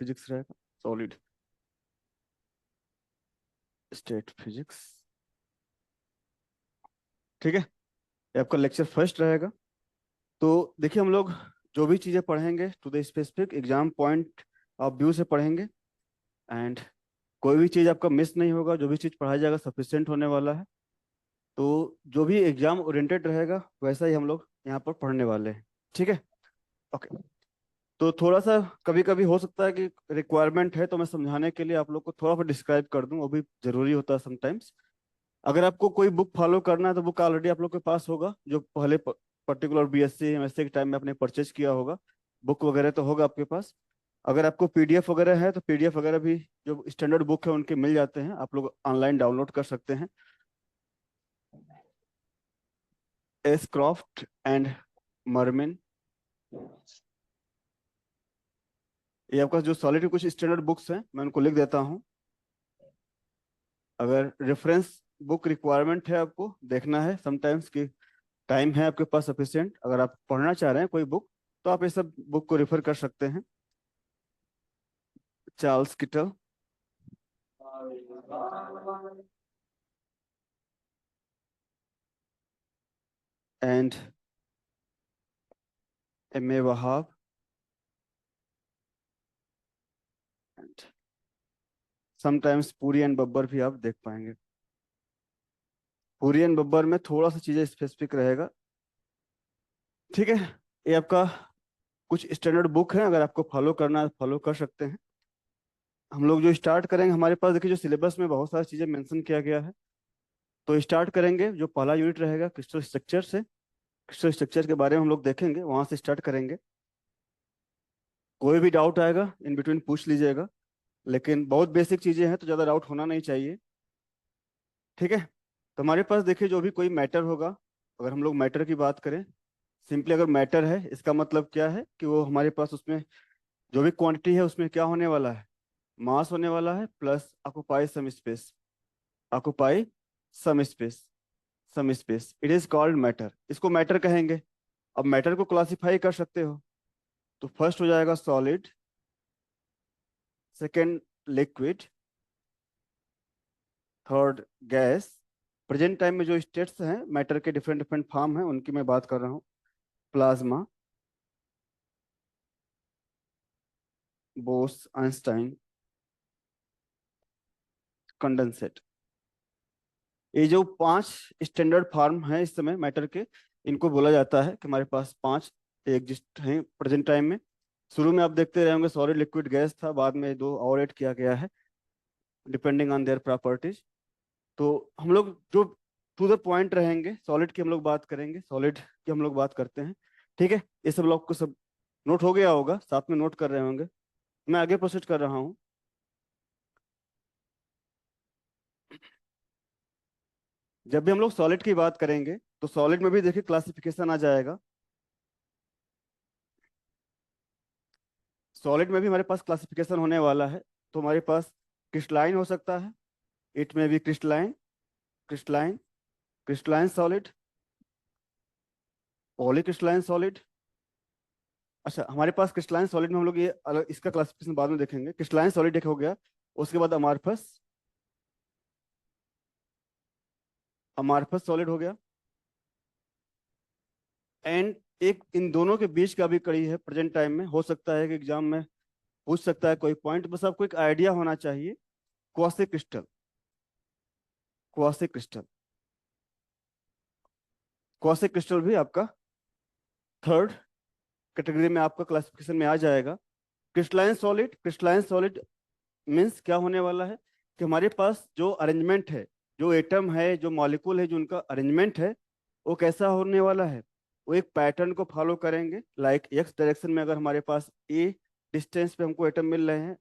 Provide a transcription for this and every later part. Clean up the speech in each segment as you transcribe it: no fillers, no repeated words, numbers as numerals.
Physics रहेगा, solid state physics. ठीक है, ये आपका लेक्चर फर्स्ट रहेगा। तो देखिए, हम लोग जो भी चीज़ें पढ़ेंगे to the specific exam point of view से पढ़ेंगे। एंड कोई भी चीज़ आपका मिस नहीं होगा, जो भी चीज़ पढ़ाया जाएगा सफिशिएंट होने वाला है। तो जो भी एग्जाम ओरिएंटेड रहेगा वैसा ही हम लोग यहाँ पर पढ़ने वाले हैं। ठीक है, ओके। तो थोड़ा सा कभी कभी हो सकता है कि रिक्वायरमेंट है तो मैं समझाने के लिए आप लोग को थोड़ा सा डिस्क्राइब कर दूं, वो भी जरूरी होता है समटाइम्स। अगर आपको कोई बुक फॉलो करना है तो बुक ऑलरेडी आप लोग के पास होगा, जो पहले पर्टिकुलर बीएससी एमएससी के टाइम में आपने परचेज किया होगा, बुक वगैरह तो होगा आपके पास। अगर आपको पीडीएफ वगैरह है तो पीडीएफ वगैरह भी जो स्टैंडर्ड बुक है उनके मिल जाते हैं, आप लोग ऑनलाइन डाउनलोड कर सकते हैं। एस क्रॉफ्ट एंड मर्मिन, ये आपका जो सॉलिड के कुछ स्टैंडर्ड बुक्स हैं मैं उनको लिख देता हूँ। अगर रेफरेंस बुक रिक्वायरमेंट है, आपको देखना है समटाइम्स कि टाइम है आपके पास सफिशिएंट, अगर आप पढ़ना चाह रहे हैं कोई बुक तो आप ये सब बुक को रेफर कर सकते हैं। Charles Kittel, and M A Wahab, and sometimes Puri and Babbar भी आप देख पाएंगे। पुरी एंड बब्बर में थोड़ा सा चीज़ें स्पेसिफिक रहेगा। ठीक है, ये आपका कुछ स्टैंडर्ड बुक है, अगर आपको फॉलो करना है फॉलो कर सकते हैं। हम लोग जो स्टार्ट करेंगे, हमारे पास देखिए जो सिलेबस में बहुत सारी चीज़ें मेंशन किया गया है। तो स्टार्ट करेंगे, जो पहला यूनिट रहेगा क्रिस्टल स्ट्रक्चर से। क्रिस्टल स्ट्रक्चर के बारे में हम लोग देखेंगे, वहां से स्टार्ट करेंगे। कोई भी डाउट आएगा इन बिटवीन पूछ लीजिएगा, लेकिन बहुत बेसिक चीज़ें हैं तो ज़्यादा डाउट होना नहीं चाहिए। ठीक है, तो हमारे पास देखिए जो भी कोई मैटर होगा, अगर हम लोग मैटर की बात करें, सिंपली अगर मैटर है इसका मतलब क्या है कि वो हमारे पास उसमें जो भी क्वांटिटी है उसमें क्या होने वाला है, मास होने वाला है plus occupy some space, occupy some space, some space, it is called matter, इसको मैटर कहेंगे। अब मैटर को क्लासिफाई कर सकते हो, तो फर्स्ट हो जाएगा solid, second liquid, third gas. Present time में जो स्टेट्स हैं मैटर के डिफरेंट डिफरेंट फॉर्म हैं उनकी मैं बात कर रहा हूँ। Plasma, Bose Einstein, condensate. ये जो पांच स्टैंडर्ड फॉर्म हैं इस समय मैटर के, इनको बोला जाता है कि हमारे पास पांच एग्जिस्ट हैं प्रेजेंट टाइम में। शुरू में आप देखते रहे होंगे सॉलिड लिक्विड गैस था, बाद में दो और ऐड किया गया है डिपेंडिंग ऑन देयर प्रॉपर्टीज। तो हम लोग जो टू द पॉइंट रहेंगे, सॉलिड की हम लोग बात करेंगे, सॉलिड की हम लोग बात करते हैं। ठीक है, ये सब लोग को सब नोट हो गया होगा, साथ में नोट कर रहे होंगे। मैं आगे प्रोसीड कर रहा हूँ। जब भी हम लोग सॉलिड की बात करेंगे तो सॉलिड में भी देखिए क्लासिफिकेशन आ जाएगा। सॉलिड में भी हमारे पास क्लासिफिकेशन होने वाला है। तो हमारे पास क्रिस्टलाइन हो सकता है, इट में भी crystalline, crystalline, crystalline solid, polycrystalline solid. अच्छा, हमारे पास क्रिस्टलाइन सॉलिड में हम लोग ये अलग इसका क्लासिफिकेशन बाद में देखेंगे। क्रिस्टलाइन सॉलिड एक हो गया, उसके बाद अमार्फस, अमार्फस सॉलिड हो गया। एंड एक इन दोनों के बीच का भी कड़ी है प्रेजेंट टाइम में, हो सकता है कि एग्जाम में पूछ सकता है कोई पॉइंट, बस आपको एक आइडिया होना चाहिए। Quasi crystal, quasi crystal, quasi crystal भी आपका थर्ड कैटेगरी में आपका क्लासिफिकेशन में आ जाएगा। Crystalline solid, crystalline solid means क्या होने वाला है कि हमारे पास जो अरेंजमेंट है, जो एटम है, जो मॉलिक्यूल है, जो उनका अरेंजमेंट है, वो कैसा होने वाला है, वो एक पैटर्न को फॉलो करेंगे। लाइक एक्स डायरेक्शन में अगर हमारे पास ए डिस्टेंस पे हमको एटम मिल रहे हैं,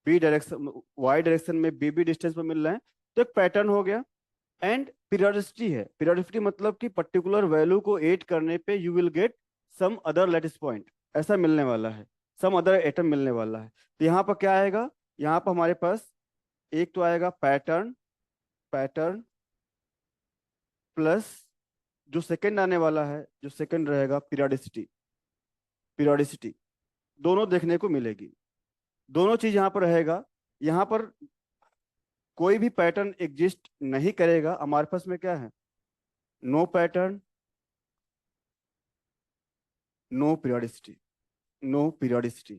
बी डायरेक्शन, वाई डायरेक्शन में बी बी डिस्टेंस पे मिल रहे हैं, तो एक पैटर्न हो गया। एंड पीरियोडिसिटी है, पीरियोडिसिटी मतलब कि पर्टिकुलर वैल्यू को ऐड करने पे you will get some other lattice point, ऐसा मिलने वाला है, सम अदर एटम मिलने वाला है। तो यहाँ पर क्या आएगा, यहाँ पर हमारे पास एक तो आएगा पैटर्न, पैटर्न प्लस जो सेकंड आने वाला है, जो सेकंड रहेगा पीरियोडिसिटी, पीरियोडिसिटी, दोनों देखने को मिलेगी। दोनों चीज यहाँ पर रहेगा। यहाँ पर कोई भी पैटर्न एग्जिस्ट नहीं करेगा। हमारे पास में क्या है? No pattern, no periodicity, no periodicity.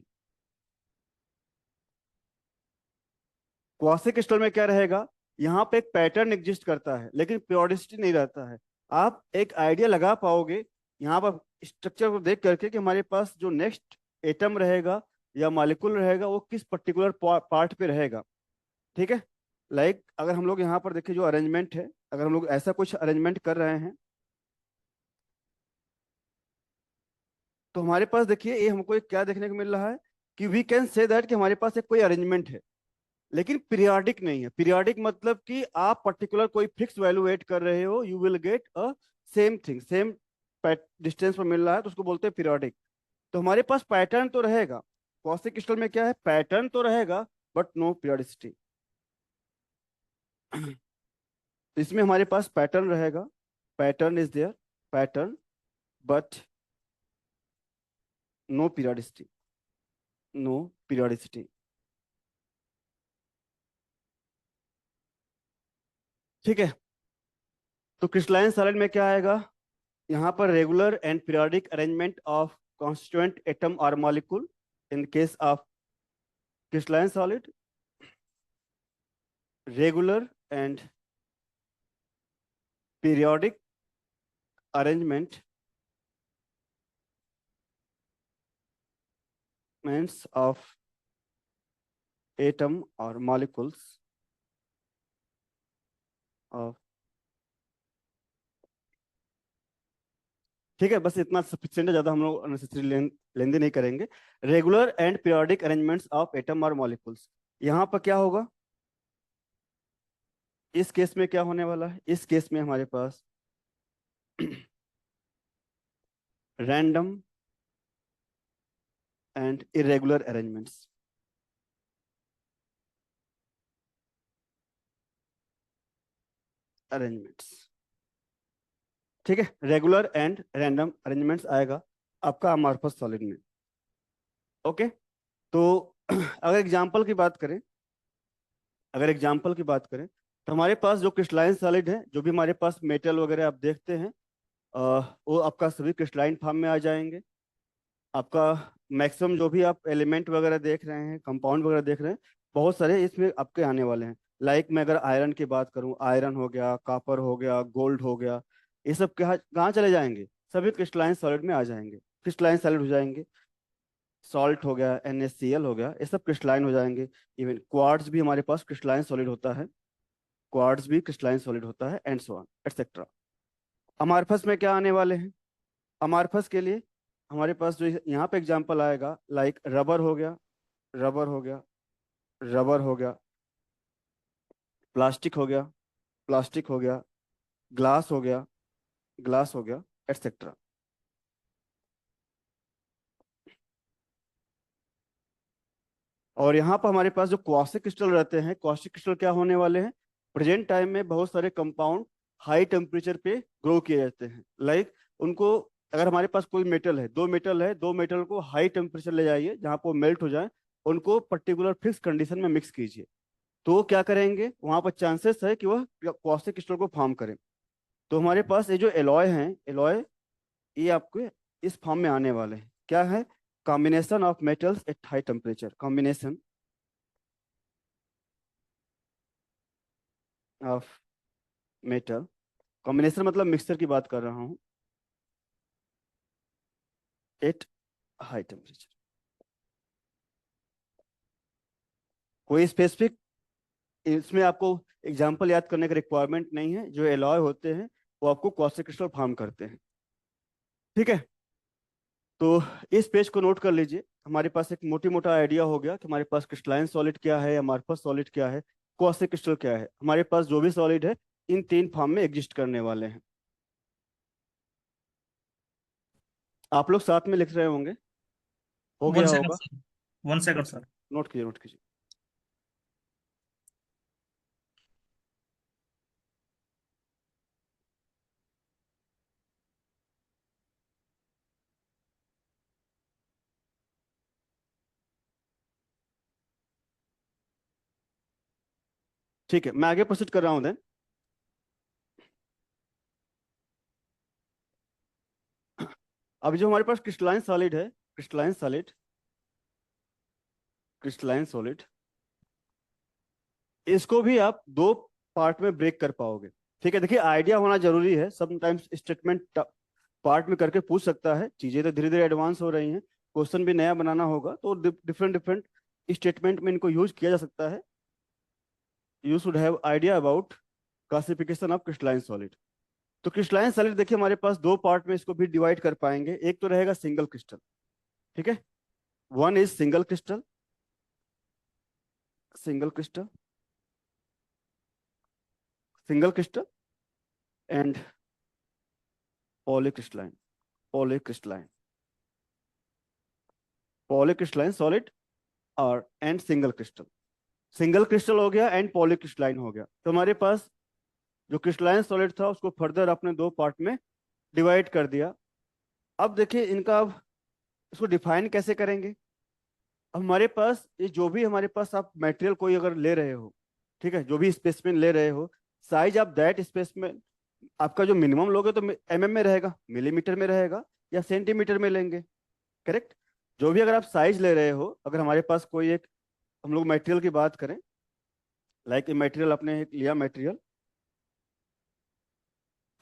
Quasi crystal में क्या रहेगा? यहाँ पे एक पैटर्न एग्जिस्ट करता है लेकिन पीरियोडिसिटी नहीं रहता है। आप एक आइडिया लगा पाओगे यहाँ पर स्ट्रक्चर को देख करके कि हमारे पास जो नेक्स्ट एटम रहेगा या मॉलिक्यूल रहेगा वो किस पर्टिकुलर पार्ट पे रहेगा। ठीक है। अगर हम लोग यहाँ पर देखें जो अरेंजमेंट है, अगर हम लोग ऐसा कुछ अरेंजमेंट कर रहे हैं तो हमारे पास देखिए ये हमको एक क्या देखने को मिल रहा है कि वी कैन से दैट कि हमारे पास एक कोई अरेंजमेंट है लेकिन पीरियाडिक नहीं है। पीरियाडिक मतलब कि आप पर्टिकुलर कोई फिक्स वैल्यू वेट कर रहे हो, you will get a same thing, same distance पर मिल रहा है तो उसको बोलते हैं पीरियाडिक। तो हमारे पास पैटर्न तो रहेगा। कॉस्मिक क्रिस्टल में क्या है? पैटर्न तो रहेगा बट नो पीरियोडिसिटी। इसमें हमारे पास पैटर्न रहेगा, pattern is there, pattern, but no periodicity, no periodicity. ठीक है। तो क्रिस्टलाइन सॉलिड में क्या आएगा? यहाँ पर regular and periodic arrangement of constituent atom और molecule in case of crystalline solid, regular and periodic arrangements of atom or molecules of। ठीक है, बस इतना सफिशिएंट है, ज्यादा हम लोग अननेसेसरी लेंदी नहीं करेंगे। Regular and periodic arrangements of atom और मॉलिक्यूल्स, यहाँ पर क्या होगा? इस केस में क्या होने वाला है? इस केस में हमारे पास random and irregular arrangements, arrangements. ठीक है, रेगुलर एंड रैंडम अरेंजमेंट्स आएगा आपका अमॉर्फस सॉलिड में। ओके। तो अगर एग्जाम्पल की बात करें, अगर एग्जाम्पल की बात करें तो हमारे पास जो क्रिस्टलाइन सॉलिड है, जो भी हमारे पास मेटल वगैरह आप देखते हैं, वो आपका सभी क्रिस्टलाइन फॉर्म में आ जाएंगे। आपका मैक्सिमम जो भी आप एलिमेंट वगैरह देख रहे हैं, कंपाउंड वगैरह देख रहे हैं, बहुत सारे इसमें आपके आने वाले हैं। मैं अगर आयरन की बात करूं, आयरन हो गया, कॉपर हो गया, गोल्ड हो गया, ये सब कहाँ कहाँ चले जाएंगे? सभी क्रिस्टलाइन सॉलिड में आ जाएंगे, क्रिस्टलाइन सॉलिड हो जाएंगे। सॉल्ट हो गया, NaCl हो गया, ये सब क्रिस्टलाइन हो जाएंगे। इवन क्वार्ट्ज भी हमारे पास क्रिस्टलाइन सॉलिड होता है, क्वार्ट्ज भी क्रिस्टलाइन सॉलिड होता है, एंड सो ऑन एटसेट्रा। अमारफस में क्या आने वाले हैं? अमारफस के लिए हमारे पास जो यहाँ पे एग्जांपल आएगा, रबर हो गया, रबर हो गया, रबर हो गया, प्लास्टिक हो गया, प्लास्टिक हो गया, ग्लास हो गया, ग्लास हो गया, एटसेट्रा। और यहाँ पर हमारे पास जो क्वार्ट्ज क्रिस्टल रहते हैं, क्वार्ट्ज क्रिस्टल क्या होने वाले हैं? प्रेजेंट टाइम में बहुत सारे कंपाउंड हाई टेम्परेचर पे ग्रो किए जाते हैं। उनको, अगर हमारे पास कोई मेटल है, दो मेटल है, दो मेटल को हाई टेम्परेचर ले जाइए जहाँ पर वो मेल्ट हो जाए, उनको पर्टिकुलर फिक्स कंडीशन में मिक्स कीजिए, तो वो क्या करेंगे? वहां पर चांसेस है कि वह क्वार्ट्ज क्रिस्टल को फॉर्म करें। तो हमारे पास ये जो एलॉय हैं, एलॉय, ये आपको इस फॉर्म में आने वाले हैं। क्या है? Combination of metals at high temperature, combination of metal, combination मतलब मिक्सचर की बात कर रहा हूँ, एट हाई टेम्परेचर। कोई स्पेसिफिक इसमें आपको एग्जांपल याद करने का रिक्वायरमेंट नहीं है, जो एलॉय होते हैं वो आपको क्वार्ट्ज क्रिस्टल फॉर्म करते हैं। ठीक है। तो इस पेज को नोट कर लीजिए। हमारे पास एक मोटी मोटा आइडिया हो गया कि हमारे पास क्रिस्टलाइन सॉलिड क्या है, अमॉर्फस सॉलिड क्या है, क्वार्ट्ज क्रिस्टल क्या है। हमारे पास जो भी सॉलिड है इन तीन फॉर्म में एग्जिस्ट करने वाले हैं। आप लोग साथ में लिख रहे होंगे, हो वन गया सेकंड होगा। Sir, one second sir. Note कीजिए, नोट कीजिए। ठीक है, मैं आगे प्रोसीड कर रहा हूँ देन। अब जो हमारे पास क्रिस्टलाइन सॉलिड है, क्रिस्टलाइन सॉलिड, क्रिस्टलाइन सॉलिड, इसको भी आप दो पार्ट में ब्रेक कर पाओगे। ठीक है, देखिए आइडिया होना जरूरी है, समटाइम्स स्टेटमेंट पार्ट में करके पूछ सकता है, चीजें तो धीरे धीरे एडवांस हो रही हैं, क्वेश्चन भी नया बनाना होगा, तो डिफरेंट डिफरेंट स्टेटमेंट में इनको यूज किया जा सकता है। You should have idea about classification of crystalline solid. तो क्रिस्टलाइन सॉलिड देखिए हमारे पास दो पार्ट में इसको भी डिवाइड कर पाएंगे। एक तो रहेगा सिंगल क्रिस्टल, ठीक है, one is single crystal, single crystal, single crystal and polycrystalline, polycrystalline, polycrystalline solid और and single crystal. Single crystal हो गया एंड पॉलीक्रिस्टलाइन हो गया। तो हमारे पास जो क्रिस्टलाइन सॉलिड था उसको फर्दर अपने दो पार्ट में डिवाइड कर दिया। अब देखिए इनका, अब इसको डिफाइन कैसे करेंगे। अब हमारे पास ये जो भी हमारे पास आप मटेरियल कोई अगर ले रहे हो, ठीक है, जो भी स्पेसिमेन ले रहे हो, साइज ऑफ दैट स्पेसिमेन आपका जो मिनिमम लोगे तो एमएम में रहेगा, मिलीमीटर में रहेगा, या सेंटीमीटर में लेंगे, करेक्ट। जो भी अगर आप साइज ले रहे हो, अगर हमारे पास कोई एक, हम लोग मटेरियल की बात करें, लाइक ए मटेरियल आपने एक लिया मटेरियल,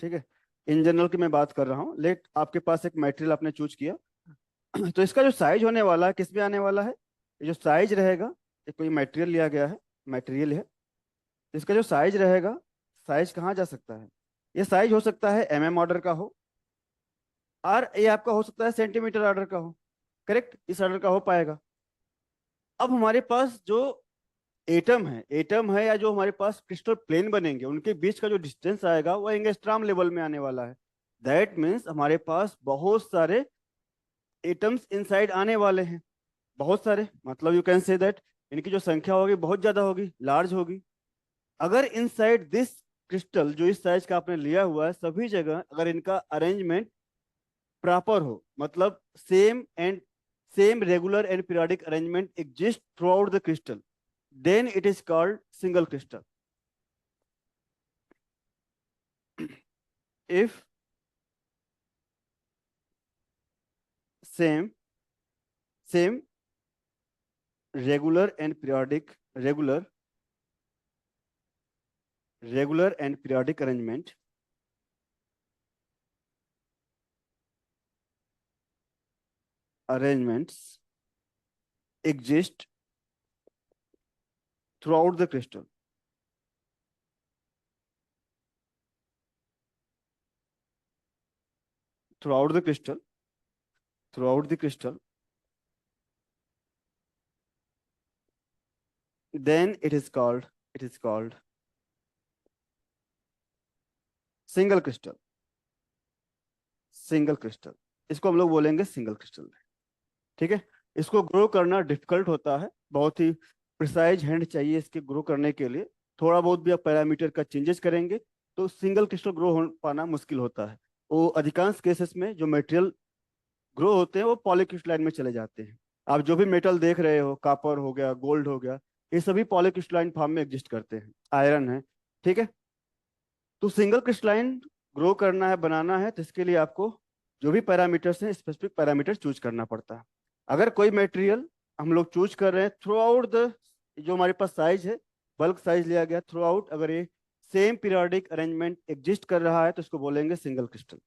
ठीक है, इन जनरल की मैं बात कर रहा हूँ, लेट आपके पास एक मटेरियल आपने चूज किया तो इसका जो साइज होने वाला है किस में आने वाला है, ये जो साइज रहेगा, ये कोई मटेरियल लिया गया है, मटेरियल है, इसका जो साइज रहेगा, साइज कहाँ जा सकता है, ये साइज हो सकता है एमएम ऑर्डर का हो, और ये आपका हो सकता है सेंटीमीटर ऑर्डर का हो, करेक्ट, इस ऑर्डर का हो पाएगा। अब हमारे पास जो एटम है या जो हमारे पास क्रिस्टल प्लेन बनेंगे, उनके बीच का जो डिस्टेंस आएगा वो एंगस्ट्रॉम लेवल में आने वाला है। दैट मीन्स हमारे पास बहुत सारे एटम्स इनसाइड आने वाले हैं, बहुत सारे, मतलब यू कैन से दैट इनकी जो संख्या होगी बहुत ज्यादा होगी, लार्ज होगी। अगर इनसाइड दिस क्रिस्टल, जो इस साइज का आपने लिया हुआ है, सभी जगह अगर इनका अरेंजमेंट प्रॉपर हो, मतलब same regular and periodic arrangement exist through out the crystal, then it is called single crystal. If same same regular and periodic regular and periodic arrangements exist throughout the crystal, throughout the crystal, throughout the crystal, then it is called single crystal, single crystal, इसको हम लोग बोलेंगे single crystal, ठीक है। इसको grow करना difficult होता है, बहुत ही प्रिसाइज हैंड चाहिए इसके ग्रो करने के लिए। थोड़ा बहुत भी आप पैरामीटर का चेंजेस करेंगे तो सिंगल क्रिस्टल ग्रो हो पाना मुश्किल होता है। वो अधिकांश केसेस में जो मटेरियल ग्रो होते हैं वो पॉलीक्रिस्टलाइन में चले जाते हैं। आप जो भी मेटल देख रहे हो, कॉपर हो गया, गोल्ड हो गया, ये सभी पॉलीक्रिस्टलाइन फॉर्म में एग्जिस्ट करते हैं, आयरन है, ठीक है। तो सिंगल क्रिस्टलाइन ग्रो करना है, बनाना है, तो इसके लिए आपको जो भी पैरामीटर्स हैं, स्पेसिफिक पैरामीटर चूज करना पड़ता है। अगर कोई मटेरियल हम लोग चूज कर रहे हैं थ्रू आउट द, जो हमारे पास साइज है, बल्क साइज लिया गया थ्रू आउट, अगर ये सेम पीरियोडिक अरेंजमेंट एग्जिस्ट कर रहा है तो इसको बोलेंगे सिंगल क्रिस्टल।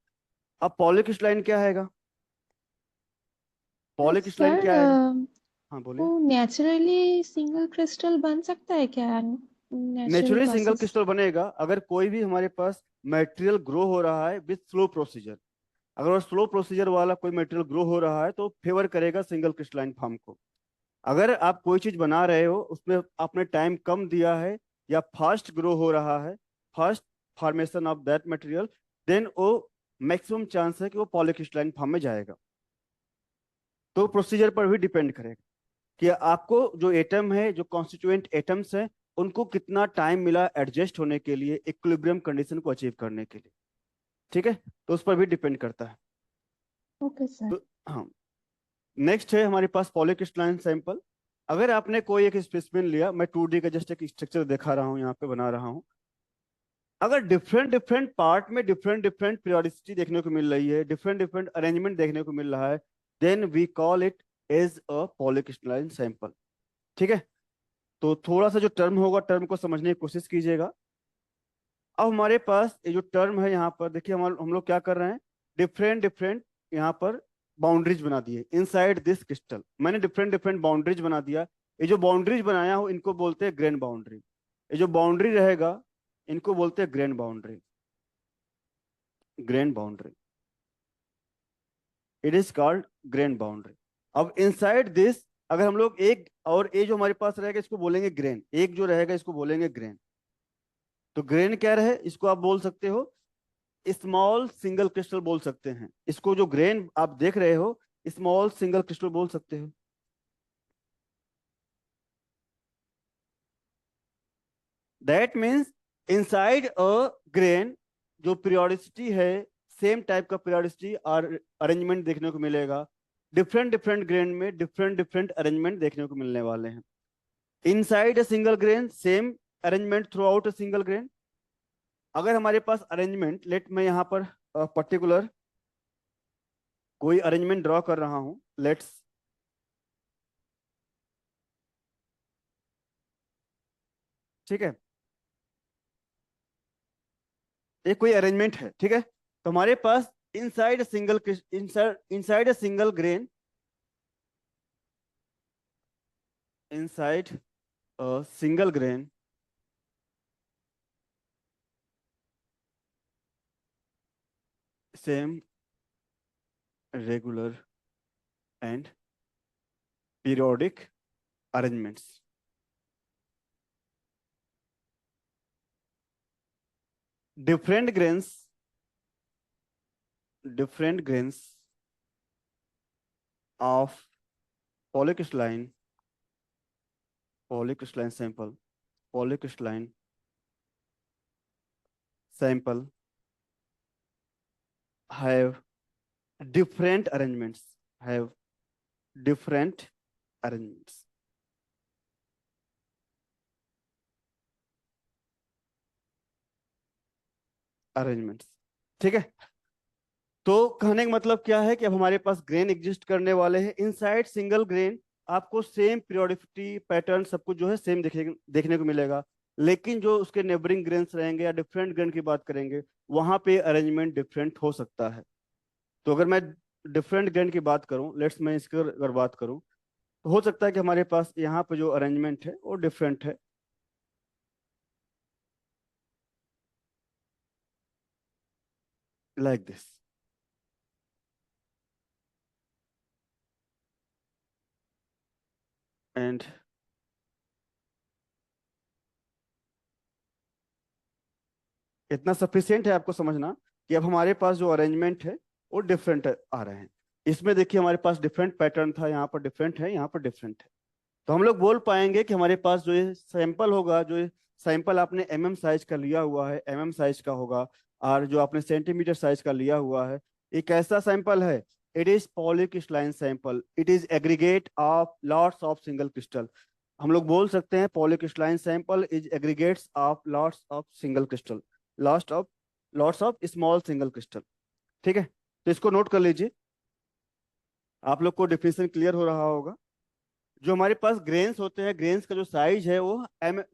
अब पॉलीक्रिस्टलाइन क्या आएगा, पॉलीक्रिस्टलाइन सर क्या आएगा, हाँ बोलिए। वो नेचुरली सिंगल क्रिस्टल बन सकता है क्या, natural naturally single process? Crystal बनेगा अगर कोई भी हमारे पास मटेरियल ग्रो हो रहा है विथ स्लो प्रोसीजर। अगर वो स्लो प्रोसीजर वाला कोई मटेरियल ग्रो हो रहा है तो फेवर करेगा सिंगल क्रिस्टलाइन फॉर्म को। अगर आप कोई चीज बना रहे हो उसमें आपने टाइम कम दिया है, या फास्ट ग्रो हो रहा है, fast formation of that material, then वो मैक्सिमम चांस है कि वो पॉलीक्रिस्टलाइन फॉर्म में जाएगा। तो प्रोसीजर पर भी डिपेंड करेगा कि आपको जो एटम है, जो कॉन्स्टिट्यूएंट एटम्स हैं, उनको कितना टाइम मिला एडजस्ट होने के लिए, इक्विलिब्रियम कंडीशन को अचीव करने के लिए, ठीक है। तो उस पर भी डिपेंड करता है। Okay sir. तो हाँ, नेक्स्ट है हमारे पास पॉलीक्रिस्टलाइन सैंपल। अगर आपने कोई एक स्पेसिमेन लिया, मैं 2D का जस्ट एक स्ट्रक्चर दिखा रहा हूँ, यहाँ पे बना रहा हूँ। अगर डिफरेंट डिफरेंट पार्ट में डिफरेंट डिफरेंट पीरियोडिसिटी देखने को मिल रही है, डिफरेंट डिफरेंट अरेंजमेंट देखने को मिल रहा है, then we call it as a polycrystalline sample. ठीक है, तो थोड़ा सा जो टर्म होगा, टर्म को समझने की कोशिश कीजिएगा। अब हमारे पास ये जो टर्म है, यहाँ पर देखिए हम लोग क्या कर रहे हैं, डिफरेंट डिफरेंट यहाँ पर बाउंड्रीज बना दिए इनसाइड दिस क्रिस्टल। मैंने डिफरेंट डिफरेंट बाउंड्रीज बना दिया। ये जो बाउंड्रीज बनाया हो, इनको बोलते हैं ग्रेन बाउंड्री। ये जो बाउंड्री रहेगा, इनको बोलते हैं grain boundary. Grain boundary, it is called grain boundary. अब इनसाइड दिस, अगर हम लोग एक और ये जो हमारे पास रहेगा, इसको बोलेंगे ग्रेन। एक जो रहेगा, इसको बोलेंगे ग्रेन। तो ग्रेन क्या रहे, इसको आप बोल सकते हो स्मॉल सिंगल क्रिस्टल बोल सकते हैं। इसको जो ग्रेन आप देख रहे हो, स्मॉल सिंगल क्रिस्टल बोल सकते हो। That means inside a grain जो पीरियोडिसिटी है, सेम टाइप का पीरियोडिसिटी और अरेंजमेंट देखने को मिलेगा। डिफरेंट डिफरेंट ग्रेन में डिफरेंट डिफरेंट अरेंजमेंट देखने को मिलने वाले हैं। Inside a single grain same arrangement through out a single grain. अगर हमारे पास अरेंजमेंट, लेट मैं यहाँ पर पर्टिकुलर कोई अरेंजमेंट ड्रॉ कर रहा हूं, लेट्स, ठीक है, ये कोई अरेंजमेंट है, ठीक है। तो हमारे पास inside single inside a single grain, inside a single grain same regular and periodic arrangements. Different grains, different grains of polycrystalline polycrystalline sample, polycrystalline sample have different arrangements, have different arrangements, arrangements। ठीक है, तो कहने का मतलब क्या है कि अब हमारे पास ग्रेन एग्जिस्ट करने वाले हैं इनसाइड सिंगल ग्रेन। आपको सेम पीरियोडिसिटी पैटर्न सब कुछ जो है सेम देखने को मिलेगा। लेकिन जो उसके नेबरिंग ग्रेन्स रहेंगे या डिफरेंट ग्रेन की बात करेंगे, वहां पे अरेंजमेंट डिफरेंट हो सकता है। तो अगर मैं डिफरेंट ग्रेन की बात करूं, लेट्स मैं इसकी अगर बात करूं, तो हो सकता है कि हमारे पास यहाँ पे जो अरेंजमेंट है वो डिफरेंट है, लाइक दिस। एंड इतना सफिशियंट है आपको समझना कि अब हमारे पास जो अरेंजमेंट है वो डिफरेंट आ रहे हैं। इसमें देखिए हमारे पास डिफरेंट पैटर्न था, यहाँ पर डिफरेंट है, यहाँ पर डिफरेंट है। तो हम लोग बोल पाएंगे कि हमारे पास जो ये सैंपल होगा, जो सैंपल आपने साइज का लिया हुआ है, साइज का होगा। और जो आपने सेंटीमीटर साइज का लिया हुआ है, एक ऐसा सैंपल है, it is polycrystalline sample, it is aggregate of lots of single crystal. हम लोग बोल सकते हैं polycrystalline sample is aggregates of lots of single crystal, lots of lots of small single crystal. ठीक है, तो इसको नोट कर लीजिए, आप लोग को डिफिनेशन क्लियर हो रहा होगा। जो हमारे पास ग्रेन्स होते हैं, ग्रेन्स का जो साइज है वो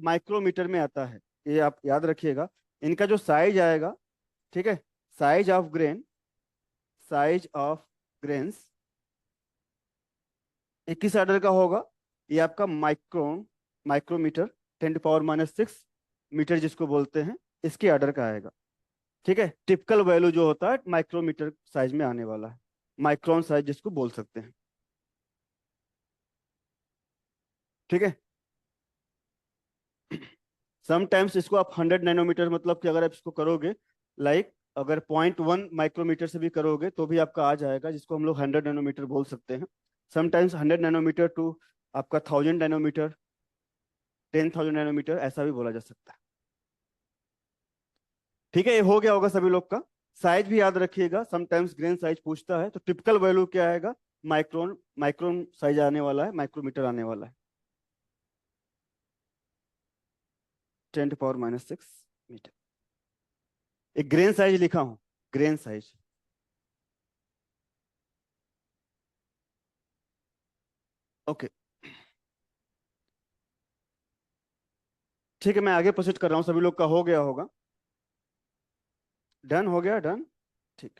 माइक्रोमीटर में आता है, ये आप याद रखिएगा। इनका जो साइज आएगा, ठीक है, size of grain, size of grains 21 order का होगा। ये आपका माइक्रोन, माइक्रोमीटर, 10⁻⁻⁶ मीटर जिसको बोलते हैं, इसके ऑर्डर का आएगा। ठीक है, टिपिकल वैल्यू जो होता है माइक्रोमीटर साइज में आने वाला है, माइक्रोन साइज जिसको बोल सकते हैं। ठीक है, समटाइम्स इसको आप 100 नैनोमीटर, मतलब कि अगर आप इसको करोगे, लाइक अगर 0.1 माइक्रोमीटर से भी करोगे तो भी आपका आ जाएगा, जिसको हम लोग 100 नैनोमीटर बोल सकते हैं। समटाइम्स 100 नैनोमीटर टू आपका 1000 नैनोमीटर, 10,000 नैनोमीटर, ऐसा भी बोला जा सकता है। ठीक है, ये हो गया होगा सभी लोग का। साइज भी याद रखिएगा, समटाइम्स ग्रेन साइज पूछता है, तो टिपिकल वैल्यू क्या आएगा, माइक्रोन, माइक्रोन साइज आने वाला है, माइक्रोमीटर आने वाला है। 10⁻⁻6 मीटर। एक ग्रेन साइज लिखा हूं, ग्रेन साइज। ओके, ठीक है, मैं आगे प्रोसीड कर रहा हूं। सभी लोग का हो गया होगा, डन हो गया, डन, ठीक।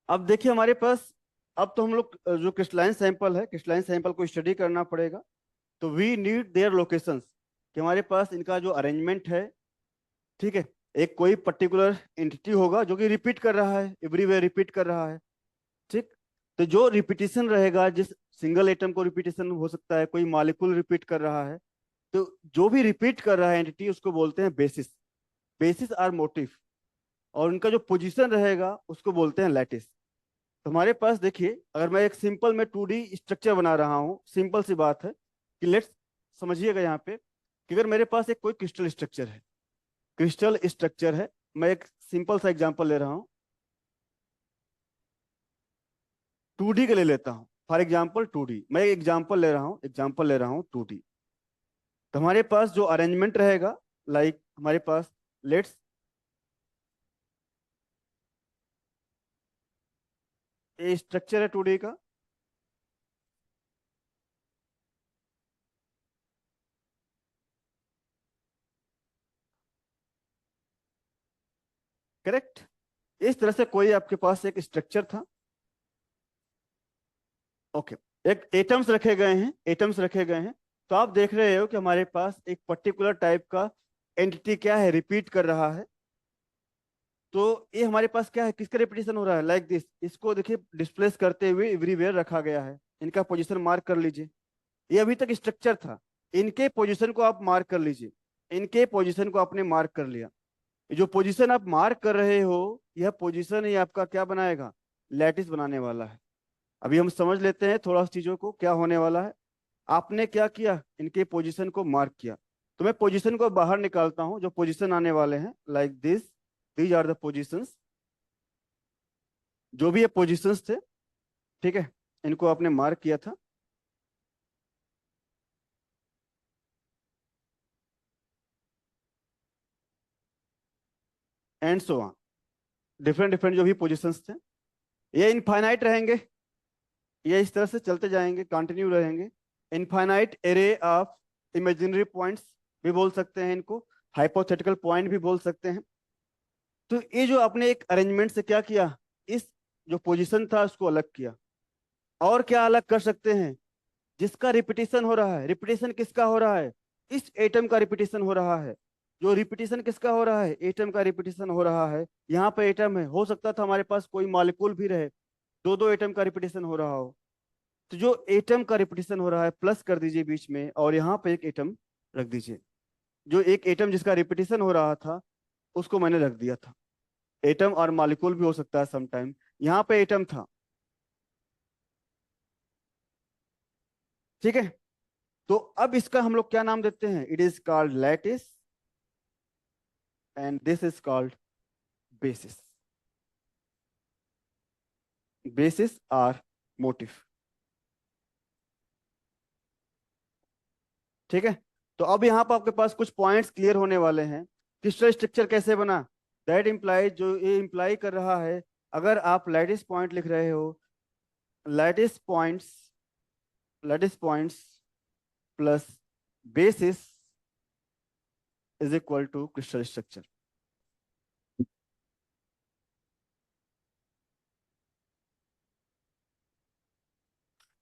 अब देखिए हमारे पास, अब तो हम लोग जो क्रिस्टलाइन सैंपल है, क्रिस्टलाइन सैंपल को स्टडी करना पड़ेगा। तो वी नीड देयर लोकेशंस, कि हमारे पास इनका जो अरेंजमेंट है, ठीक है। एक कोई पर्टिकुलर एंटिटी होगा जो कि रिपीट कर रहा है, एवरीवेयर रिपीट कर रहा है, ठीक। तो जो रिपीटिशन रहेगा, जिस सिंगल एटम को रिपीटिशन हो सकता है, कोई मॉलिक्यूल रिपीट कर रहा है, तो जो भी रिपीट कर रहा है एंटिटी, उसको बोलते हैं बेसिस। बेसिस आर मोटिव, और उनका जो पोजीशन रहेगा उसको बोलते हैं लैटिस। तो हमारे पास देखिए, अगर मैं एक सिंपल में 2D स्ट्रक्चर बना रहा हूँ, सिंपल सी बात है कि लेट्स समझिएगा यहाँ पे, कि अगर मेरे पास एक कोई क्रिस्टल स्ट्रक्चर है, क्रिस्टल स्ट्रक्चर है, मैं एक सिंपल सा एग्जांपल ले रहा हूँ, 2D के ले लेता हूँ, फॉर एग्जांपल 2D, मैं एक एग्जांपल ले रहा हूँ, एग्जांपल ले रहा हूँ 2D। तो हमारे पास जो अरेंजमेंट रहेगा, लाइक हमारे पास, लेट्स, ये स्ट्रक्चर है 2D का, करेक्ट। इस तरह से कोई आपके पास एक स्ट्रक्चर था, ओके। एक एटम्स रखे गए हैं, एटम्स रखे गए हैं। तो आप देख रहे हो कि हमारे पास एक पर्टिकुलर टाइप का एंटिटी क्या है, रिपीट कर रहा है। तो ये हमारे पास क्या है, किसका रिपीटिशन हो रहा है, लाइक दिस। इसको देखिए डिस्प्लेस करते हुए एवरीवेयर रखा गया है। इनका पोजीशन मार्क कर लीजिए। ये अभी तक स्ट्रक्चर था, इनके पोजीशन को आप मार्क कर लीजिए। इनके पोजीशन को आपने मार्क कर लिया। जो पोजीशन आप मार्क कर रहे हो, यह पोजीशन ही आपका क्या बनाएगा, लैटिस बनाने वाला है। अभी हम समझ लेते हैं थोड़ा सा चीजों को, क्या होने वाला है। आपने क्या किया, इनके पोजीशन को मार्क किया। तो मैं पोजीशन को बाहर निकालता हूं, जो पोजीशन आने वाले हैं, like this, these are the positions. जो भी ये पोजीशंस थे, ठीक है, इनको आपने मार्क किया था। And so on, different different जो भी पोजीशंस थे, ये इनफाइनाइट रहेंगे, ये इस तरह से चलते जाएंगे, कंटिन्यू रहेंगे। Infinite array of imaginary points भी बोल सकते हैं इनको, हाइपोथेटिकल पॉइंट भी बोल सकते हैं। तो ये जो आपने एक अरेंजमेंट से क्या किया, इस जो पोजीशन था उसको अलग किया। और क्या अलग कर सकते हैं, जिसका रिपीटिशन हो रहा है, रिपीटिशन किसका हो रहा है, इस एटम का रिपीटिशन हो रहा है। जो रिपीटिशन किसका हो रहा है, एटम का रिपीटिशन हो रहा है। यहाँ पे एटम है, हो सकता था हमारे पास कोई मॉलिक्यूल भी रहे, दो दो एटम का रिपीटिशन हो रहा हो। तो जो एटम का रिपीटिशन हो रहा है, प्लस कर दीजिए बीच में, और यहाँ पे एक एटम रख दीजिए। जो एक एटम जिसका रिपीटिशन हो रहा था, उसको मैंने रख दिया था। एटम और मॉलिक्यूल भी हो सकता है समटाइम। यहाँ पे एटम था, ठीक है। तो अब इसका हम लोग क्या नाम देते हैं, it is called lattice, and this is called basis. Basis or motif, ठीक है। तो अब यहाँ पर आपके पास कुछ पॉइंट्स क्लियर होने वाले हैं। क्रिस्टल स्ट्रक्चर कैसे बना, दैट इंप्लाइज, जो ये इंप्लाई कर रहा है, अगर आप लैटिस पॉइंट लिख रहे हो, lattice points, lattice points plus basis is equal to crystal structure.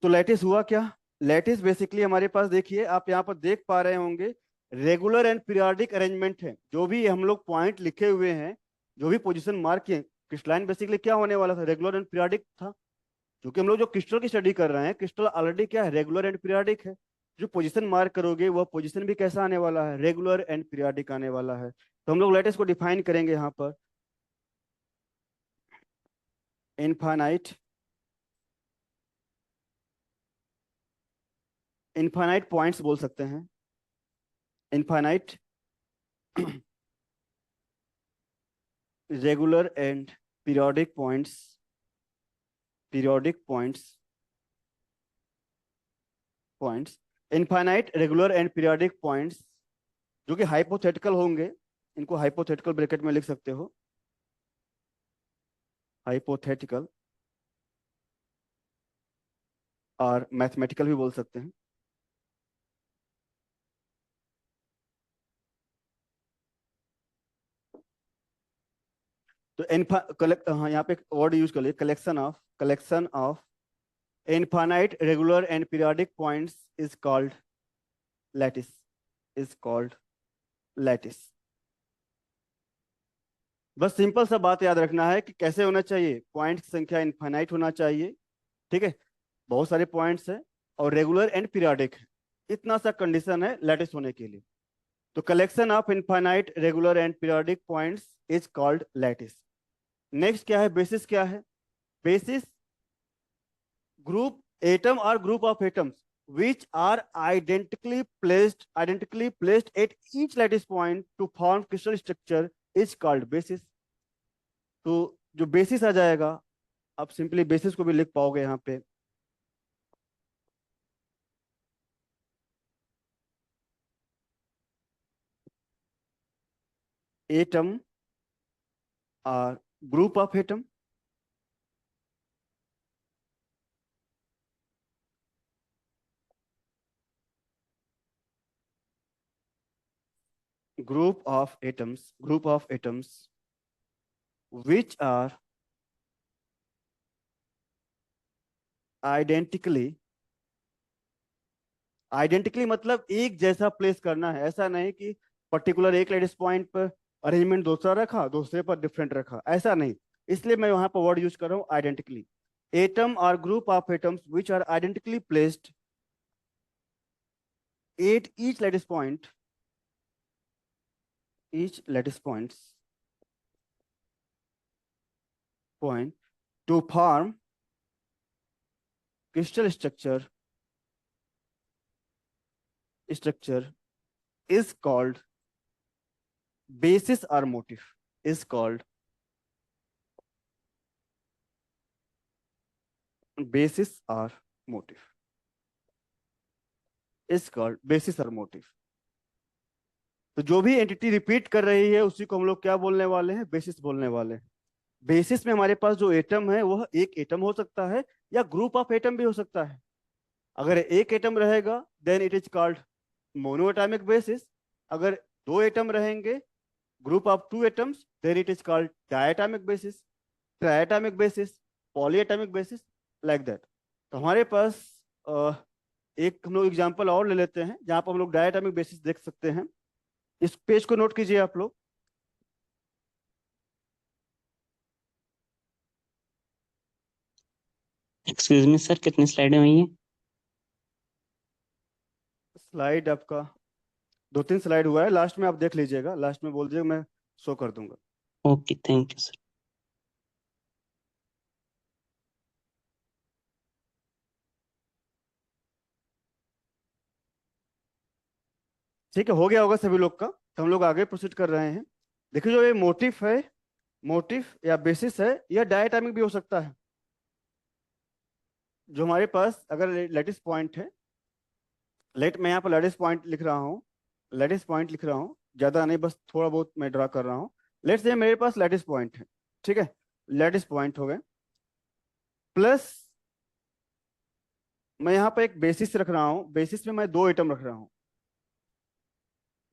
तो लैटिस हुआ क्या, लैटिस बेसिकली हमारे पास देखिए, आप यहाँ पर देख पा रहे होंगे, रेगुलर एंड पीरियोडिक अरेंजमेंट है। जो भी हम लोग पॉइंट लिखे हुए हैं, जो भी पोजीशन मार्क किए, क्रिस्टलाइन बेसिकली क्या होने वाला था, रेगुलर एंड पीरियोडिक था। क्योंकि हम लोग जो क्रिस्टल की स्टडी कर रहे हैं, क्रिस्टल ऑलरेडी क्या है, रेगुलर एंड पीरियोडिक है। जो पोजीशन मार्क करोगे, वह पोजीशन भी कैसा आने वाला है, रेगुलर एंड पीरियोडिक आने वाला है। तो हम लोग लैटिस को डिफाइन करेंगे यहाँ पर, इनफाइनाइट, इनफाइनाइट पॉइंट्स बोल सकते हैं, infinite regular and periodic points, periodic points, points infinite regular and periodic points जो कि हाइपोथेटिकल होंगे, इनको हाइपोथेटिकल ब्रैकेट में लिख सकते हो, हाइपोथेटिकल, और मैथमेटिकल भी बोल सकते हैं। तो इनफा कलेक्ट, हाँ यहाँ पे एक वर्ड यूज कर लिए, collection of infinite regular and periodic points is called lattice, is called lattice. बस सिंपल सा बात याद रखना है कि कैसे होना चाहिए, पॉइंट की संख्या इनफाइनाइट होना चाहिए, ठीक है, बहुत सारे पॉइंट्स है, और रेगुलर एंड पीरियोडिक है, इतना सा कंडीशन है लैटिस होने के लिए। तो collection of infinite regular and periodic points is called lattice. Next क्या है, बेसिस क्या है? Basis group atom or group of atoms which are identically placed at each lattice point to form crystal structure is called basis। तो जो basis आ जाएगा, आप simply basis को भी लिख पाओगे यहाँ पे, एटम और group of atom, group of atoms which are identically, identically मतलब एक जैसा प्लेस करना है, ऐसा नहीं कि पर्टिकुलर एक लेडिस पॉइंट पर अरेंजमेंट दूसरा रखा, दूसरे पर डिफरेंट रखा, ऐसा नहीं। इसलिए मैं वहां पर वर्ड यूज कर रहा हूं आइडेंटिकली। एटम और group of atoms which are identically placed at each lattice point to form crystal structure is called basis or motif, is called basis or motif, is called basis or motif। तो जो भी entity repeat कर रही है उसी को हम लोग क्या बोलने वाले हैं, बेसिस बोलने वाले हैं। बेसिस में हमारे पास जो एटम है वह एक एटम हो सकता है या ग्रुप ऑफ एटम भी हो सकता है। अगर एक एटम रहेगा then it is called monoatomic basis. अगर दो एटम रहेंगे, group of two atoms, then it is called diatomic basis, triatomic basis, polyatomic basis, like that. तो हमारे पास एक हम लोग एग्जांपल और ले लेते हैं जहां पर हम लोग डायटोमिक बेसिस देख सकते हैं। इस पेज को नोट कीजिए आप लोग। एक्सक्यूज मी सर, कितनी स्लाइडें हुई हैं? स्लाइड आपका 2-3 स्लाइड हुआ है, लास्ट में आप देख लीजिएगा, लास्ट में बोल दीजिएगा, मैं शो कर दूंगा। Okay, thank you sir. ठीक है, हो गया होगा सभी लोग का, तो हम लोग आगे प्रोसीड कर रहे हैं। देखिए जो ये मोटिफ है, मोटिफ या बेसिस है, यह डायटोमिक भी हो सकता है। जो हमारे पास अगर लेटिस पॉइंट है, मैं यहाँ पर लेटिस पॉइंट लिख रहा हूँ, लेटिस पॉइंट लिख रहा हूँ, ज्यादा नहीं, बस थोड़ा बहुत मैं ड्रा कर रहा हूँ। लेट्स से मेरे पास लेटिस पॉइंट है, ठीक है, लेटिस पॉइंट हो गए, प्लस मैं यहाँ पर एक बेसिस रख रहा हूँ, बेसिस में मैं दो आइटम रख रहा हूँ।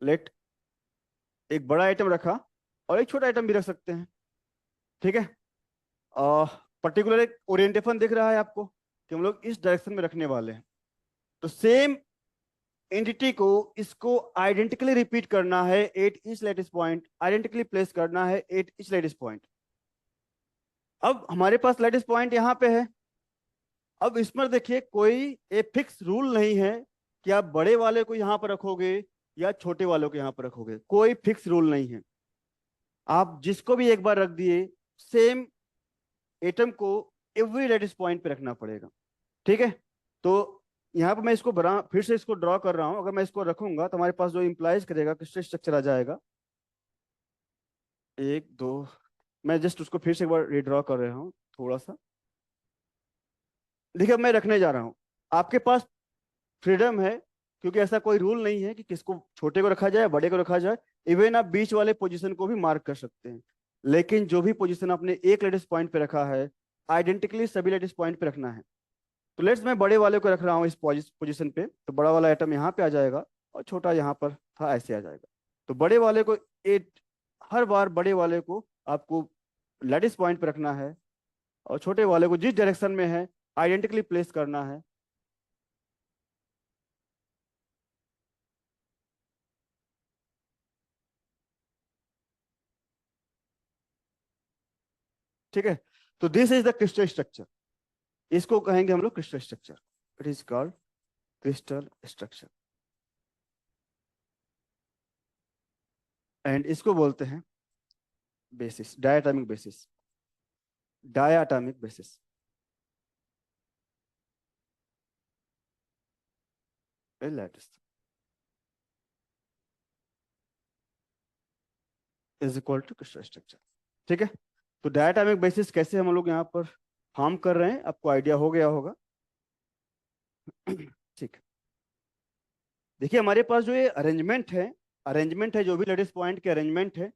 लेट एक बड़ा आइटम रखा और एक छोटा आइटम भी रख सकते हैं, ठीक है। पर्टिकुलर एक ओरिएंटेशन दिख रहा है आपको कि हम लोग इस डायरेक्शन में रखने वाले हैं। तो सेम एंटिटी को इसको आइडेंटिकली रिपीट करना है at each lattice point, identically place करना है एट ईच लेटिस पॉइंट। अब हमारे पास लेटिस पॉइंट यहाँ पे है। अब इसमें देखिए कोई एक फिक्स रूल नहीं है कि आप बड़े वाले को यहाँ पर रखोगे या छोटे वालों को यहाँ पर रखोगे, कोई फिक्स रूल नहीं है। आप जिसको भी एक बार रख दिए, सेम एटम को एवरी लेटिस पॉइंट पे रखना पड़ेगा, ठीक है। तो यहाँ पर मैं इसको बना फिर से इसको ड्रॉ कर रहा हूँ। अगर मैं इसको रखूंगा तो हमारे पास जो इंप्लाइज करेगा क्रिस्टल स्ट्रक्चर आ जाएगा, एक दो, मैं जस्ट उसको फिर से एक बार रीड्रॉ कर रहा हूँ थोड़ा सा। देखिए अब मैं रखने जा रहा हूँ, आपके पास फ्रीडम है क्योंकि ऐसा कोई रूल नहीं है कि किसको छोटे को रखा जाए बड़े को रखा जाए। इवन आप बीच वाले पोजीशन को भी मार्क कर सकते हैं, लेकिन जो भी पोजीशन आपने एक लेटेस्ट पॉइंट पे रखा है आइडेंटिकली सभी लेटेस्ट पॉइंट पे रखना है। तो लेट्स मैं बड़े वाले को रख रहा हूँ इस पोजीशन पे, तो बड़ा वाला आइटम यहाँ पे आ जाएगा और छोटा यहाँ पर था ऐसे आ जाएगा। तो बड़े वाले को हर बार बड़े वाले को आपको लेटेस्ट पॉइंट पे रखना है और छोटे वाले को जिस डायरेक्शन में है आइडेंटिकली प्लेस करना है। ठीक है, तो this is the crystal structure, इसको कहेंगे हम लोग crystal structure. It is called crystal structure and इसको बोलते हैं basis, diatomic basis, diatomic basis. Is equal to crystal structure. ठीक है, तो डायटोमिक बेसिस कैसे हम लोग यहाँ पर फॉर्म कर रहे हैं आपको आइडिया हो गया होगा। ठीक, देखिए हमारे पास जो ये अरेंजमेंट है जो भी लेटेस्ट पॉइंट के अरेंजमेंट है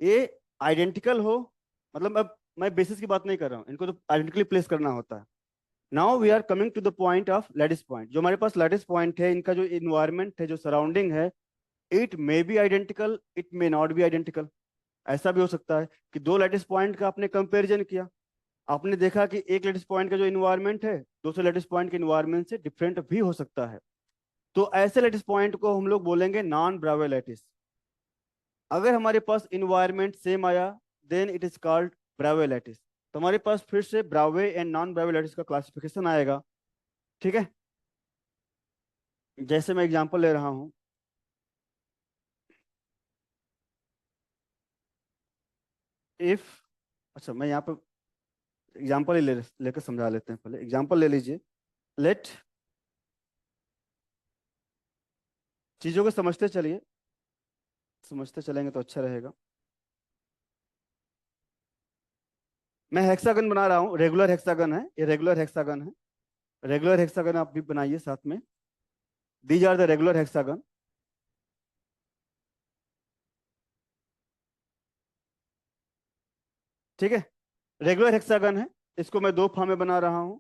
ये आइडेंटिकल हो, मतलब अब मैं बेसिस की बात नहीं कर रहा हूँ, इनको तो आइडेंटिकली प्लेस करना होता है। Now we are coming to the point of lattice point. जो हमारे पास लेटेस्ट पॉइंट है इनका जो इन्वायरमेंट है जो सराउंडिंग है it may be identical it may not be identical. ऐसा भी हो सकता है कि दो लेटेस्ट पॉइंट का आपने कंपेरिजन किया, आपने देखा कि एक लेटेस्ट पॉइंट का जो इन्वायरमेंट है दूसरे लेटेस्ट पॉइंट के इन्वायरमेंट से डिफरेंट भी हो सकता है। तो ऐसे लेटेस्ट पॉइंट को हम लोग बोलेंगे नॉन ब्रावे लेटिस। अगर हमारे पास इन्वायरमेंट सेम आया then it is called Bravais lattice. तो हमारे पास फिर से Bravais and non Bravais lattice का क्लासिफिकेशन आएगा। ठीक है, जैसे मैं एग्जांपल ले रहा हूं, इफ, अच्छा मैं यहाँ पे एग्जांपल ही लेकर समझा लेते हैं। पहले एग्जांपल ले लीजिए। लेट, चीजों को समझते चलिए, समझते चलेंगे तो अच्छा रहेगा। मैं हेक्सागन बना रहा हूँ, रेगुलर हेक्सागन है, ये रेगुलर हेक्सागन है। रेगुलर हेक्सागन आप भी बनाइए साथ में। These are the regular hexagon. ठीक है, रेगुलर हेक्सागन है, इसको मैं दो फॉर्म में बना रहा हूं।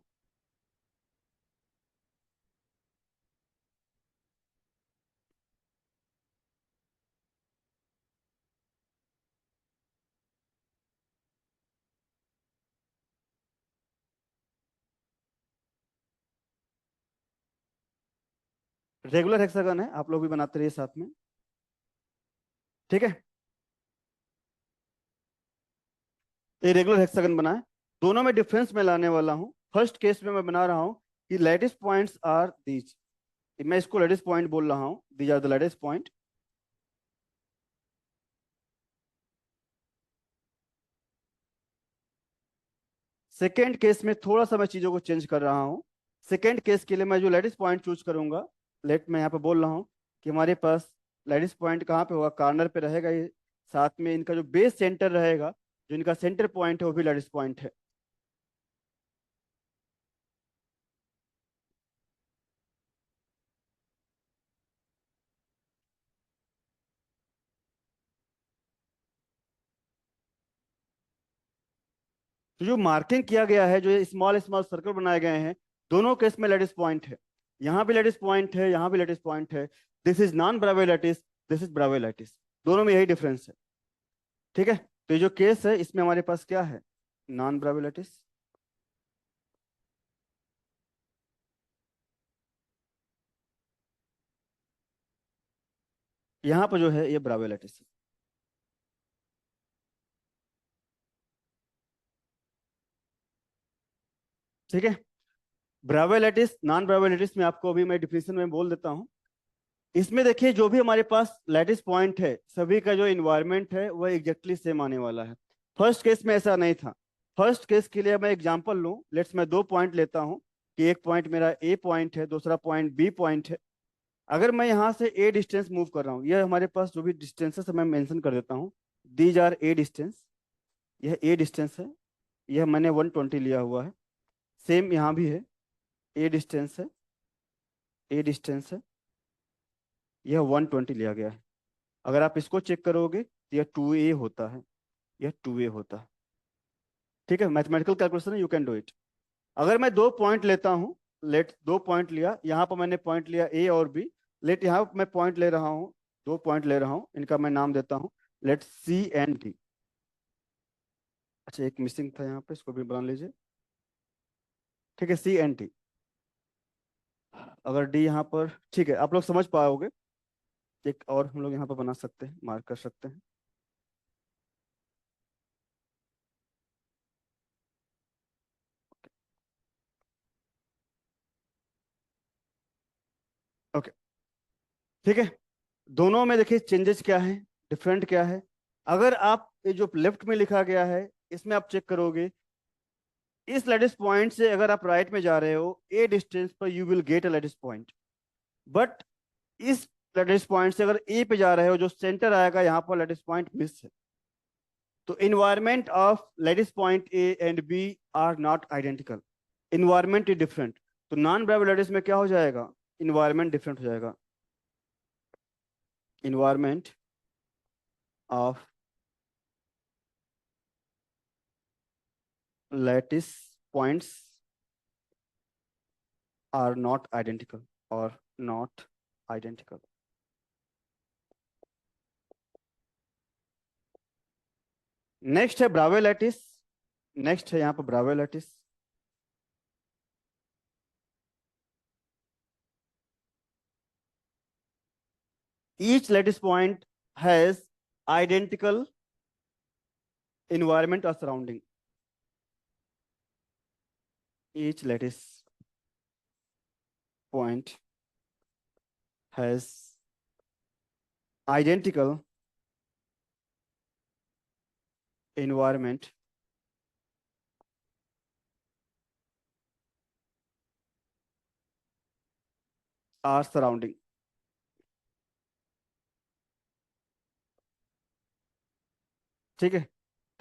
रेगुलर हेक्सागन है, आप लोग भी बनाते रहिए साथ में। ठीक है, ये रेगुलर हेक्सागन बना है। दोनों में डिफरेंस मैं लाने वाला हूं। फर्स्ट केस में मैं बना रहा हूं कि लेटेस्ट पॉइंट्स आर दीज, मैं इसको लेटेस्ट पॉइंट बोल रहा हूं, these are the lattice point. Second case में थोड़ा सा मैं चीजों को चेंज कर रहा हूं। सेकेंड केस के लिए मैं जो लेटेस्ट पॉइंट चूज करूंगा, लेट मैं यहाँ पे बोल रहा हूँ कि हमारे पास लेटेस्ट पॉइंट कहाँ पे होगा, कॉर्नर पे रहेगा ये। साथ में इनका जो बेस सेंटर रहेगा, जो इनका सेंटर पॉइंट है वो भी लेटेस्ट पॉइंट है। तो जो मार्किंग किया गया है, जो स्मॉल स्मॉल सर्कल बनाए गए हैं, दोनों केस में लेटेस्ट पॉइंट है। यहाँ भी लेटेस्ट पॉइंट है, यहाँ भी लेटेस्ट पॉइंट है। This is non Bravais lattice, this is Bravais lattice, दोनों में यही डिफरेंस है। ठीक है, तो ये जो केस है इसमें हमारे पास क्या है, नॉन ब्रावे लेटिस। यहाँ पर जो है ये ब्रावे लेटिस है। ठीक है, ब्रावे लेटिस नॉन ब्रावे लेटिस में आपको अभी मैं डिफिनेशन में बोल देता हूँ। इसमें देखिए जो भी हमारे पास लैटिस पॉइंट है सभी का जो इन्वायरमेंट है वह एग्जैक्टली सेम आने वाला है। फर्स्ट केस में ऐसा नहीं था। फर्स्ट केस के लिए मैं एग्जांपल लूं, लेट्स मैं दो पॉइंट लेता हूं कि एक पॉइंट मेरा ए पॉइंट है, दूसरा पॉइंट बी पॉइंट है। अगर मैं यहाँ से ए डिस्टेंस मूव कर रहा हूँ, यह हमारे पास जो भी डिस्टेंसेस है मैं मेंशन कर देता हूँ, दीज आर ए डिस्टेंस। यह ए डिस्टेंस है, यह मैंने 120 लिया हुआ है। सेम यहाँ भी है, ए डिस्टेंस है, ए डिस्टेंस है, यह 120 लिया गया है। अगर आप इसको चेक करोगे तो यह 2a होता है, यह 2a होता है। ठीक है, मैथमेटिकल कैलकुलेशन है, यू कैन डू इट। अगर मैं 2 पॉइंट लेता हूँ, लेट 2 पॉइंट लिया, यहाँ पर मैंने पॉइंट लिया ए और बी, लेट यहाँ पर मैं पॉइंट ले रहा हूँ, 2 पॉइंट ले रहा हूँ, इनका मैं नाम देता हूँ लेट सी एंड डी। अच्छा, एक मिसिंग था यहाँ पे, इसको भी बना लीजिए। ठीक है, सी एंड डी। अगर डी यहाँ पर, ठीक है, आप लोग समझ पाओगे। एक और हम लोग यहाँ पर बना सकते हैं, मार्क कर सकते हैं। ओके, ठीक है। दोनों में देखिए चेंजेस क्या है, डिफरेंट क्या है। अगर आप ये जो लेफ्ट में लिखा गया है, इसमें आप चेक करोगे, इस लेटिस पॉइंट से अगर आप राइट में जा रहे हो ए डिस्टेंस पर, you will get a lattice point. But इस लेटिस पॉइंट से अगर ए पे जा रहे हो, जो सेंटर आएगा यहाँ पर लेटिस पॉइंट मिस है। तो environment of lattice point A and B are not identical, environment is different. तो नॉन ब्रेव लेटिस में क्या हो जाएगा, इन्वायरमेंट डिफरेंट हो जाएगा। Environment of lattice points are not identical or not identical. Next है ब्रावे लैटिस। नेक्स्ट है यहाँ पर Bravais lattice. Each lattice point has identical environment or surrounding. Each lattice point has identical environment or surrounding. ठीक है,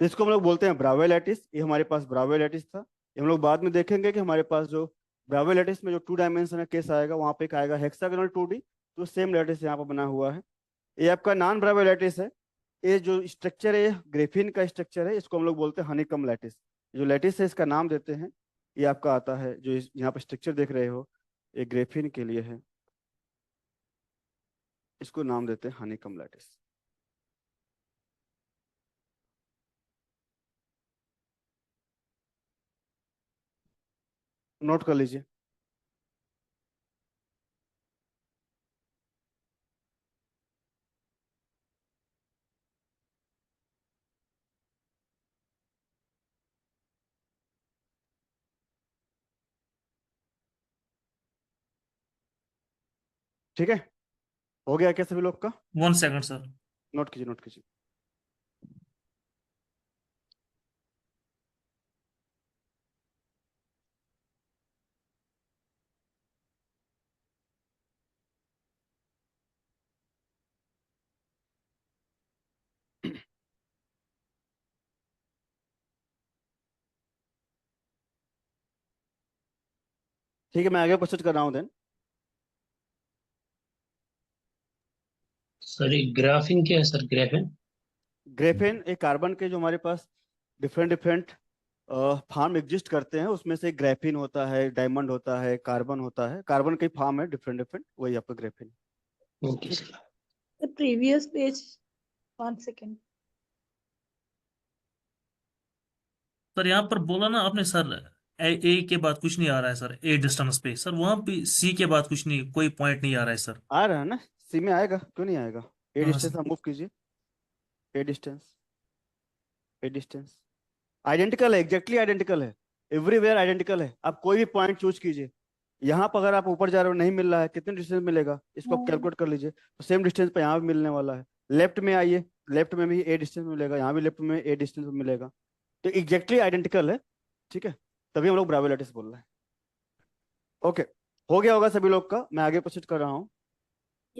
तो इसको हम लोग बोलते हैं ब्रावे लैटिस। ये हमारे पास ब्रावे लैटिस था। ये हम लोग बाद में देखेंगे कि हमारे पास जो ब्रावे लैटिस में जो 2 डायमेंशन केस आएगा, वहां पे एक आएगा हेक्सागोनल 2D, तो सेम लैटिस यहाँ पर बना हुआ है। ये आपका नॉन ब्रावे लैटिस है। ये जो स्ट्रक्चर है, ग्रेफिन का स्ट्रक्चर है, इसको हम लोग बोलते हैं हनीकम लैटिस। जो लैटिस है इसका नाम देते हैं, ये आपका आता है, जो यहाँ पे स्ट्रक्चर देख रहे हो, ये ग्रेफिन के लिए है, इसको नाम देते हैं हनीकम लैटिस। नोट कर लीजिए। ठीक है, हो गया क्या सभी लोग का? 1 सेकंड सर। नोट कीजिए, नोट कीजिए। ठीक है, मैं आगे क्वेश्चन कर रहा हूँ देन। सर ये ग्राफिन क्या है सर, ग्राफिन? ग्रेफेन एक कार्बन के जो हमारे पास डिफरेंट डिफरेंट फार्म एग्जिस्ट करते हैं, उसमें से ग्रेफिन होता है, डायमंड होता है, कार्बन होता है। कार्बन के फार्म है डिफरेंट डिफरेंट, वही आपका Graafian. Okay sir. The previous page, 1 second. Sir यहाँ पर बोला ना आपने सर, ए के बाद कुछ नहीं आ रहा है सर, ए डिस्टेंस पे सर, वहां पे सी के बाद कुछ नहीं, कोई पॉइंट नहीं आ रहा है सर। आ रहा है ना, सी में आएगा, क्यों नहीं आएगा? ए हाँ डिस्टेंस सर। आप मूव कीजिए। ए डिस्टेंस, ए डिस्टेंस आइडेंटिकल है, एग्जैक्टली आइडेंटिकल है, एवरीवेयर आइडेंटिकल है। आप कोई भी पॉइंट चूज कीजिए। यहाँ पर अगर आप ऊपर जा रहे हो, नहीं मिल रहा है, कितने डिस्टेंस मिलेगा, इसको आप कैलकुलेट कर लीजिए, तो सेम डिस्टेंस पे यहाँ भी मिलने वाला है। लेफ्ट में आइए, लेफ्ट में भी ए डिस्टेंस मिलेगा, यहाँ भी लेफ्ट में ए डिस्टेंस मिलेगा, तो एग्जैक्टली आइडेंटिकल है। ठीक है, तभी हम लोग ब्रावे लैटिस बोल रहे हैं। ओके, हो गया होगा सभी लोग का। मैं आगे प्रोसीड कर रहा हूँ।